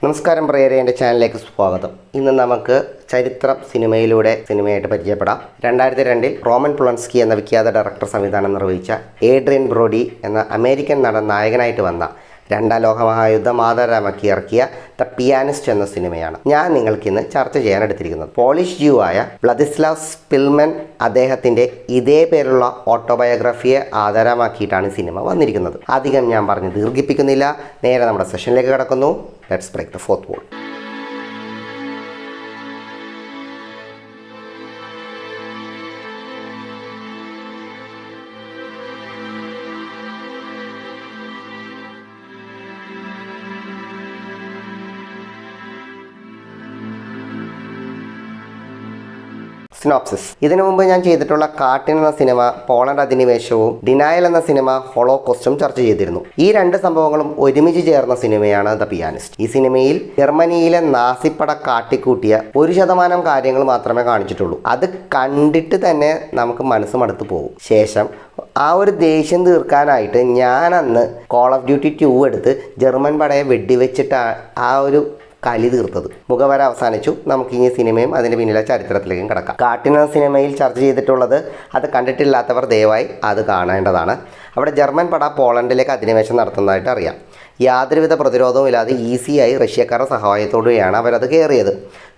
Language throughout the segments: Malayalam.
നമസ്കാരം പ്രിയരെ, എൻ്റെ ചാനലിലേക്ക് സ്വാഗതം. ഇന്ന് നമുക്ക് ചരിത്രം സിനിമയായിട്ട് പരിചയപ്പെടാം. 2002 റോമൻ പൊളൻസ്കി എന്ന വിഖ്യാത ഡയറക്ടർ സംവിധാനം നിർവഹിച്ച ഏഡ്രിയൻ ബ്രോഡി എന്ന അമേരിക്കൻ നടൻ നായകനായിട്ട് വന്ന രണ്ടാം ലോകമഹായുദ്ധം ആധാരമാക്കി ഇറക്കിയ ദ പിയാനിസ്റ്റ് എന്ന സിനിമയാണ് ഞാൻ നിങ്ങൾക്കിന്ന് ചർച്ച ചെയ്യാൻ എടുത്തിരിക്കുന്നത്. പോളിഷ് ജ്യൂ ആയ വ്ളാദിസ്ലാവ് സ്പിൽമൻ അദ്ദേഹത്തിൻ്റെ ഇതേ പേരുള്ള ഓട്ടോബയോഗ്രഫിയെ ആധാരമാക്കിയിട്ടാണ് സിനിമ വന്നിരിക്കുന്നത്. അധികം ഞാൻ പറഞ്ഞ് ദീർഘിപ്പിക്കുന്നില്ല, നേരെ നമ്മുടെ സെഷനിലേക്ക് കടക്കുന്നു. Let's break the fourth wall. Synopsis. ഇതിനു മുമ്പ് ഞാൻ ചെയ്തിട്ടുള്ള കാർട്ടിൻ എന്ന സിനിമ പോളണ്ട് അധിനിവേശവും ഡിനായൽ എന്ന സിനിമ ഹോളോകോസ്റ്റും ചർച്ച ചെയ്തിരുന്നു. ഈ രണ്ട് സംഭവങ്ങളും ഒരുമിച്ച് ചേർന്ന സിനിമയാണ് ദ പിയാനിസ്റ്റ്. ഈ സിനിമയിൽ ജർമ്മനിയിലെ നാസിപ്പട കാട്ടിക്കൂട്ടിയ 1% കാര്യങ്ങൾ മാത്രമേ കാണിച്ചിട്ടുള്ളൂ. അത് കണ്ടിട്ട് തന്നെ നമുക്ക് മനസ്സ് മടുത്തു പോകും. ശേഷം ആ ഒരു ദേഷ്യം തീർക്കാനായിട്ട് ഞാൻ അന്ന് കോൾ ഓഫ് ഡ്യൂട്ടി 2 എടുത്ത് ജർമ്മൻ പടയെ വെടിവെച്ചിട്ട് ആ ഒരു കലി തീർത്തത്. മുഖവര അവസാനിച്ചു. നമുക്ക് ഈ സിനിമയും അതിൻ്റെ പിന്നിലെ ചരിത്രത്തിലേക്കും കിടക്കാം. കാർട്ടിൻ എന്ന സിനിമയിൽ ചർച്ച ചെയ്തിട്ടുള്ളത് അത് കണ്ടിട്ടില്ലാത്തവർ ദയവായി അത് കാണേണ്ടതാണ്. അവിടെ ജർമ്മൻ പട പോളണ്ടിലേക്ക് അധിനിവേശം നടത്തുന്നതായിട്ട് അറിയാം. യാതൊരുവിധ പ്രതിരോധവും ഇല്ലാതെ ഈസിയായി റഷ്യക്കാരുടെ സഹായത്തോടെയാണ് അവരത് കയറിയത്.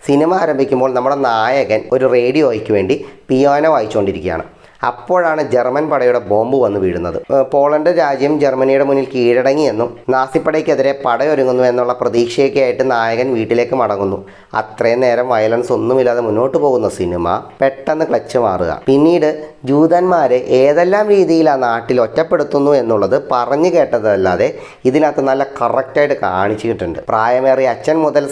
സിനിമ ആരംഭിക്കുമ്പോൾ നമ്മുടെ നായകൻ ഒരു റേഡിയോയ്ക്ക് വേണ്ടി പിയാനോ വായിച്ചുകൊണ്ടിരിക്കുകയാണ്. അപ്പോഴാണ് ജർമ്മൻ പടയുടെ ബോംബ് വന്ന് വീഴുന്നത്. പോളണ്ട് രാജ്യം ജർമ്മനിയുടെ മുന്നിൽ കീഴടങ്ങിയെന്നും നാസിപ്പടയ്ക്കെതിരെ പടയൊരുങ്ങുന്നു എന്നുള്ള പ്രതീക്ഷയൊക്കെ ആയിട്ട് നായകൻ വീട്ടിലേക്ക് മടങ്ങുന്നു. അത്രയും നേരം വയലൻസ് ഒന്നുമില്ലാതെ മുന്നോട്ട് പോകുന്ന സിനിമ പെട്ടെന്ന് ക്ലച്ച് മാറുക. പിന്നീട് ജൂതന്മാരെ ഏതെല്ലാം രീതിയിൽ ആ നാട്ടിൽ ഒറ്റപ്പെടുത്തുന്നു എന്നുള്ളത് പറഞ്ഞു കേട്ടതല്ലാതെ ഇതിനകത്ത് നല്ല കറക്റ്റായിട്ട് കാണിച്ചിട്ടുണ്ട്. പ്രായമേറിയ അച്ഛൻ മുതൽ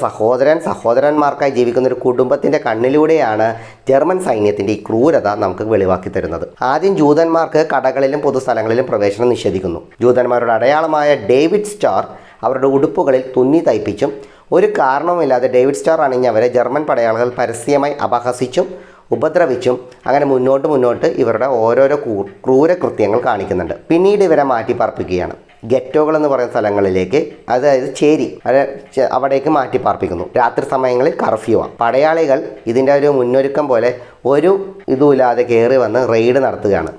സഹോദരന്മാർക്കായി ജീവിക്കുന്ന ഒരു കുടുംബത്തിൻ്റെ കണ്ണിലൂടെയാണ് ജർമ്മൻ സൈന്യത്തിൻ്റെ ഈ ക്രൂരത നമുക്ക് വെളിവാക്കി തരുന്നത്. ആദ്യം ജൂതന്മാർക്ക് കടകളിലും പൊതുസ്ഥലങ്ങളിലും പ്രവേശനം നിഷേധിക്കുന്നു. ജൂതന്മാരുടെ അടയാളമായ ഡേവിഡ് സ്റ്റാർ അവരുടെ ഉടുപ്പുകളിൽ തുന്നി തയ്പ്പിച്ചും ഒരു കാരണവുമില്ലാതെ ഡേവിഡ് സ്റ്റാർ അണിഞ്ഞവരെ ജർമ്മൻ പടയാളികൾ പരസ്യമായി അപഹസിച്ചും ഉപദ്രവിച്ചും അങ്ങനെ മുന്നോട്ട് ഇവരുടെ ഓരോരോ ക്രൂരകൃത്യങ്ങൾ കാണിക്കുന്നുണ്ട്. പിന്നീട് ഇവരെ മാറ്റി പാർപ്പിക്കുകയാണ്. ഗെറ്റോകൾ എന്ന് പറയുന്ന സ്ഥലങ്ങളിലേക്ക്, അതായത് ചേരി, അവിടേക്ക് മാറ്റി പാർപ്പിക്കുന്നു. രാത്രി സമയങ്ങളിൽ കർഫ്യൂവാണ്. പടയാളികൾ ഇതിൻ്റെ ഒരു മുന്നൊരുക്കം പോലെ ഒരു ഇതുമില്ലാതെ കയറി വന്ന് റെയ്ഡ് നടത്തുകയാണ്.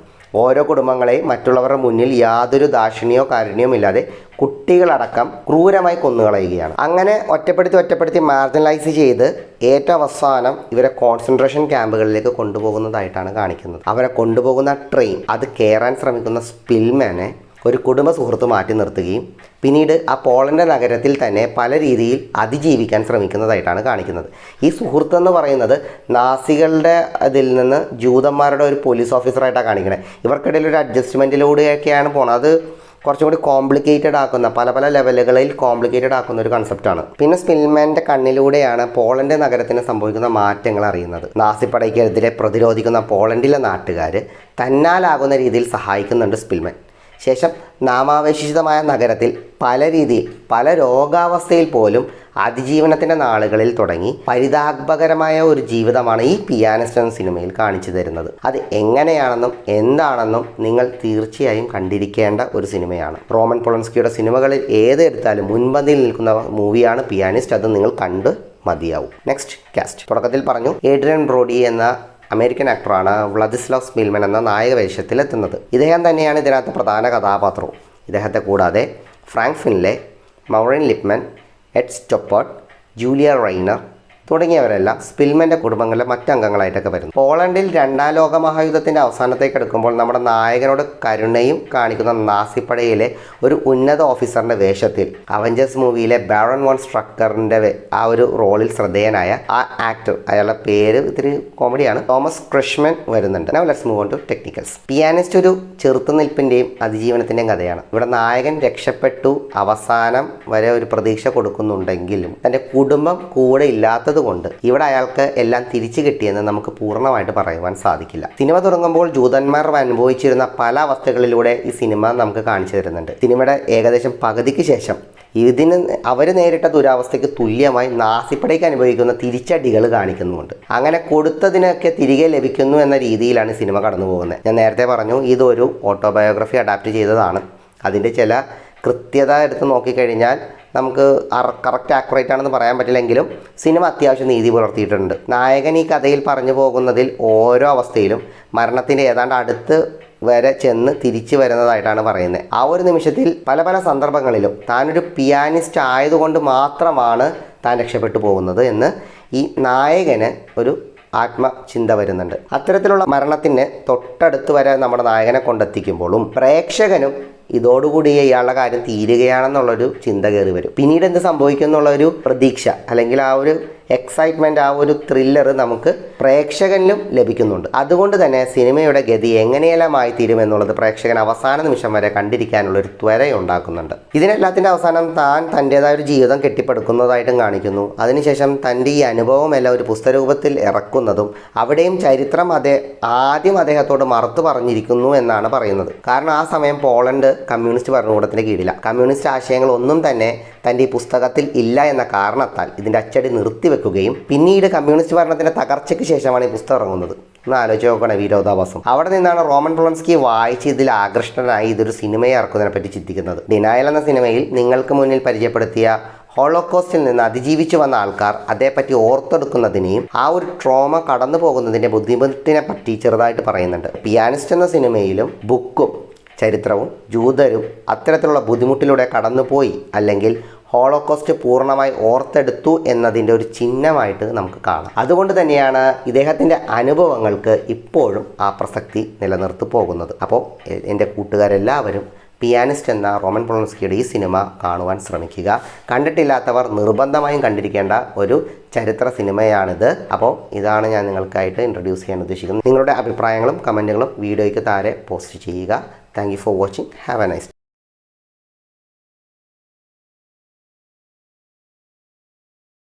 ഓരോ കുടുംബങ്ങളെയും മറ്റുള്ളവരുടെ മുന്നിൽ യാതൊരു ദാക്ഷിണ്യമോ കാരുണ്യവും ഇല്ലാതെ കുട്ടികളടക്കം ക്രൂരമായി കൊന്നുകളയുകയാണ്. അങ്ങനെ ഒറ്റപ്പെടുത്തി മാർജിനലൈസ് ചെയ്ത് ഏറ്റവും അവസാനം ഇവരെ കോൺസെൻട്രേഷൻ ക്യാമ്പുകളിലേക്ക് കൊണ്ടുപോകുന്നതായിട്ടാണ് കാണിക്കുന്നത്. അവരെ കൊണ്ടുപോകുന്ന ട്രെയിൻ അത് കയറാൻ ശ്രമിക്കുന്ന സ്പിൽമാനെ ഒരു കുടുംബ സുഹൃത്ത് മാറ്റി നിർത്തുകയും പിന്നീട് ആ പോളണ്ട് നഗരത്തിൽ തന്നെ പല രീതിയിൽ അതിജീവിക്കാൻ ശ്രമിക്കുന്നതായിട്ടാണ് കാണിക്കുന്നത്. ഈ സുഹൃത്ത് എന്ന് പറയുന്നത് നാസികളുടെ അതിൽ നിന്ന് ജൂതന്മാരുടെ ഒരു പോലീസ് ഓഫീസറായിട്ടാണ് കാണിക്കുന്നത്. ഇവർക്കിടയിൽ ഒരു അഡ്ജസ്റ്റ്മെൻറ്റിലൂടെയൊക്കെയാണ് പോകുന്നത്. അത് കുറച്ചും കൂടി കോംപ്ലിക്കേറ്റഡ് ആക്കുന്ന, പല ലെവലുകളിൽ കോംപ്ലിക്കേറ്റഡ് ആക്കുന്ന ഒരു കൺസെപ്റ്റാണ്. പിന്നെ സ്പിൽമാൻ്റെ കണ്ണിലൂടെയാണ് പോളണ്ട് നഗരത്തിന് സംഭവിക്കുന്ന മാറ്റങ്ങൾ അറിയുന്നത്. നാസിപ്പടയ്ക്കെതിരെ പ്രതിരോധിക്കുന്ന പോളണ്ടിലെ നാട്ടുകാർ തന്നാലാകുന്ന രീതിയിൽ സഹായിക്കുന്നുണ്ട് സ്പിൽമാൻ. ശേഷം നാമാവശിഷ്ടമായ നഗരത്തിൽ പല രോഗാവസ്ഥയിൽ പോലും അതിജീവനത്തിൻ്റെ നാളുകളിൽ തുടങ്ങി പരിതാപകരമായ ഒരു ജീവിതമാണ് ഈ പിയാനിസ്റ്റ് എന്ന സിനിമയിൽ കാണിച്ചു തരുന്നത്. അത് എങ്ങനെയാണെന്നും എന്താണെന്നും നിങ്ങൾ തീർച്ചയായും കണ്ടിരിക്കേണ്ട ഒരു സിനിമയാണ്. റോമൻ പൊളൻസ്കിയുടെ സിനിമകളിൽ ഏതെടുത്താലും മുൻപന്തിയിൽ നിൽക്കുന്ന മൂവിയാണ് പിയാനിസ്റ്റ്. അത് നിങ്ങൾ കണ്ട് മതിയാവും. Next cast. തുടക്കത്തിൽ പറഞ്ഞു, ഏഡ്രിയൻ ബ്രോഡി എന്ന അമേരിക്കൻ ആക്ടറാണ് വ്ളാദിസ്ലാവ് സ്പിൽമൻ എന്ന നായക വേഷത്തിലെത്തുന്നത്. ഇദ്ദേഹം തന്നെയാണ് ഇതിനകത്ത് പ്രധാന കഥാപാത്രവും. ഇദ്ദേഹത്തെ കൂടാതെ Frank Finlay, Maureen Lipman, Ed Stoppard, Julia Rayner തുടങ്ങിയവരെല്ലാം സ്പിൽമൻ്റെ കുടുംബങ്ങളിലെ മറ്റംഗങ്ങളായിട്ടൊക്കെ വരുന്നു. പോളണ്ടിൽ രണ്ടാം ലോക മഹായുദ്ധത്തിൻ്റെ അവസാനത്തേക്ക് എടുക്കുമ്പോൾ നമ്മുടെ നായകനോട് കരുണയും കാണിക്കുന്ന നാസിപ്പടയിലെ ഒരു ഉന്നത ഓഫീസറിൻ്റെ വേഷത്തിൽ അവഞ്ചേഴ്സ് മൂവിയിലെ ബാരൺ വോൺ സ്ട്രക്കറിൻ്റെ ആ ഒരു റോളിൽ ശ്രദ്ധേയനായ ആ ആക്ടർ, അയാളുടെ പേര് ഇത്തിരി കോമഡിയാണ്, തോമസ് ക്രിഷ്മൻ വരുന്നുണ്ട്. Now let's move on to technicals. Pianist ഒരു ചെറുത്തുനിൽപ്പിൻ്റെയും അതിജീവനത്തിൻ്റെയും കഥയാണ്. ഇവിടെ നായകൻ രക്ഷപ്പെട്ടു, അവസാനം വരെ ഒരു പ്രതീക്ഷ കൊടുക്കുന്നുണ്ടെങ്കിലും തൻ്റെ കുടുംബം കൂടെ ഇല്ലാത്ത കൊണ്ട് ഇവിടെ അയാൾക്ക് എല്ലാം തിരിച്ചു കിട്ടിയെന്ന് നമുക്ക് പൂർണ്ണമായിട്ട് പറയുവാൻ സാധിക്കില്ല. സിനിമ തുടങ്ങുമ്പോൾ ജൂതന്മാർ അനുഭവിച്ചിരുന്ന പല അവസ്ഥകളിലൂടെ ഈ സിനിമ നമുക്ക് കാണിച്ചു തരുന്നുണ്ട്. സിനിമയുടെ ഏകദേശം പകുതിക്ക് ശേഷം അവർ നേരിട്ട ദുരാവസ്ഥയ്ക്ക് തുല്യമായി നാസിപ്പടയ്ക്ക് അനുഭവിക്കുന്ന തിരിച്ചടികൾ കാണിക്കുന്നുമുണ്ട്. അങ്ങനെ കൊടുത്തതിനൊക്കെ തിരികെ ലഭിക്കുന്നു എന്ന രീതിയിലാണ് സിനിമ കടന്നു പോകുന്നത്. ഞാൻ നേരത്തെ പറഞ്ഞു, ഇതൊരു ഓട്ടോബയോഗ്രഫി അഡാപ്റ്റ് ചെയ്തതാണ്. അതിൻ്റെ ചില കൃത്യത എടുത്ത് നോക്കിക്കഴിഞ്ഞാൽ നമുക്ക് കറക്റ്റ് ആക്യുറേറ്റ് ആണെന്ന് പറയാൻ പറ്റില്ലെങ്കിലും സിനിമ അത്യാവശ്യം നീതി പുലർത്തിയിട്ടുണ്ട്. നായകൻ ഈ കഥയിൽ പറഞ്ഞു പോകുന്നതിൽ ഓരോ അവസ്ഥയിലും മരണത്തിൻ്റെ ഏതാണ്ട് അടുത്ത് വരെ ചെന്ന് തിരിച്ചു വരുന്നതായിട്ടാണ് പറയുന്നത്. ആ ഒരു നിമിഷത്തിൽ പല പല സന്ദർഭങ്ങളിലും താനൊരു പിയാനിസ്റ്റ് ആയതുകൊണ്ട് മാത്രമാണ് താൻ രക്ഷപ്പെട്ടു പോകുന്നത് എന്ന് ഈ നായകന് ഒരു ആത്മചിന്ത വരുന്നുണ്ട്. അത്തരത്തിലുള്ള മരണത്തിന് തൊട്ടടുത്ത് വരെ നമ്മുടെ നായകനെ കൊണ്ടെത്തിക്കുമ്പോഴും പ്രേക്ഷകനും ഇതോടുകൂടി ഇയാളുടെ കാര്യം തീരുകയാണെന്നുള്ളൊരു ചിന്ത കയറി വരും. പിന്നീട് എന്ത് സംഭവിക്കും എന്നുള്ളൊരു പ്രതീക്ഷ അല്ലെങ്കിൽ ആ ഒരു എക്സൈറ്റ്മെൻറ്റ്, ആ ഒരു ത്രില്ലർ നമുക്ക് പ്രേക്ഷകനിലും ലഭിക്കുന്നുണ്ട്. അതുകൊണ്ട് തന്നെ സിനിമയുടെ ഗതി എങ്ങനെയെല്ലാമായി തീരുമെന്നുള്ളത് പ്രേക്ഷകൻ അവസാന നിമിഷം വരെ കണ്ടിരിക്കാനുള്ളൊരു ത്വരയുണ്ടാക്കുന്നുണ്ട്. ഇതിനെല്ലാത്തിൻ്റെ അവസാനം താൻ തൻ്റേതായ ഒരു ജീവിതം കെട്ടിപ്പടുക്കുന്നതായിട്ടും കാണിക്കുന്നു. അതിനുശേഷം തൻ്റെ ഈ അനുഭവമെല്ലാം ഒരു പുസ്തകരൂപത്തിൽ ഇറക്കുന്നതും അവിടെയും ചരിത്രം ആദ്യം അദ്ദേഹത്തോട് മറുത്തു പറഞ്ഞിരിക്കുന്നു എന്നാണ് പറയുന്നത്. കാരണം ആ സമയം പോളണ്ട് കമ്മ്യൂണിസ്റ്റ് ഭരണകൂടത്തിൻ്റെ കീഴിലാണ്. കമ്മ്യൂണിസ്റ്റ് ആശയങ്ങളൊന്നും തന്നെ തൻ്റെ ഈ പുസ്തകത്തിൽ ഇല്ല എന്ന കാരണത്താൽ ഇതിൻ്റെ അച്ചടി നിർത്തിവെക്കുകയും പിന്നീട് കമ്മ്യൂണിസ്റ്റ് ഭരണത്തിൻ്റെ തകർച്ചയ്ക്ക് ശേഷമാണ് ഈ പുസ്തകം ഇറങ്ങുന്നത്. ഒന്ന് ആലോചിച്ച് നോക്കണേ വിരോധാഭാസം. അവിടെ നിന്നാണ് റോമൻ പോളൻസ്കി വായിച്ച് ഇതിൽ ആകൃഷ്ടനായി ഇതൊരു സിനിമയെ ഇറക്കുന്നതിനെ പറ്റി ചിന്തിക്കുന്നത്. ഡിനയൽ എന്ന സിനിമയിൽ നിങ്ങൾക്ക് മുന്നിൽ പരിചയപ്പെടുത്തിയ ഹോളോകോസ്റ്റിൽ നിന്ന് അതിജീവിച്ചു വന്ന ആൾക്കാർ അതേപ്പറ്റി ഓർത്തെടുക്കുന്നതിനെയും ആ ഒരു ട്രോമ കടന്നു പോകുന്നതിൻ്റെ ബുദ്ധിമുട്ടിനെ പറ്റി ചെറുതായിട്ട് പറയുന്നുണ്ട്. പിയാനിസ്റ്റ് എന്ന സിനിമയിലും ബുക്കും ചരിത്രവും ജൂതരും അത്തരത്തിലുള്ള ബുദ്ധിമുട്ടിലൂടെ കടന്നുപോയി അല്ലെങ്കിൽ ഹോളോകോസ്റ്റ് പൂർണ്ണമായി ഓർത്തെടുത്തു എന്നതിൻ്റെ ഒരു ചിഹ്നമായിട്ട് നമുക്ക് കാണാം. അതുകൊണ്ട് തന്നെയാണ് ഇദ്ദേഹത്തിൻ്റെ അനുഭവങ്ങൾക്ക് ഇപ്പോഴും ആ പ്രസക്തി നിലനിർത്തി പോകുന്നത്. അപ്പോൾ എൻ്റെ കൂട്ടുകാരെല്ലാവരും പിയാനിസ്റ്റ് എന്ന റോമൻ പോളൻസ്കിയുടെ ഈ സിനിമ കാണുവാൻ ശ്രമിക്കുക. കണ്ടിട്ടില്ലാത്തവർ നിർബന്ധമായും കണ്ടിരിക്കേണ്ട ഒരു ചരിത്ര സിനിമയാണിത്. അപ്പോൾ ഇതാണ് ഞാൻ നിങ്ങൾക്കായിട്ട് ഇൻട്രൊഡ്യൂസ് ചെയ്യാൻ ഉദ്ദേശിക്കുന്നത്. നിങ്ങളുടെ അഭിപ്രായങ്ങളും കമൻറ്റുകളും വീഡിയോയ്ക്ക് താഴെ പോസ്റ്റ് ചെയ്യുക. Thank you for watching. Have A nice day.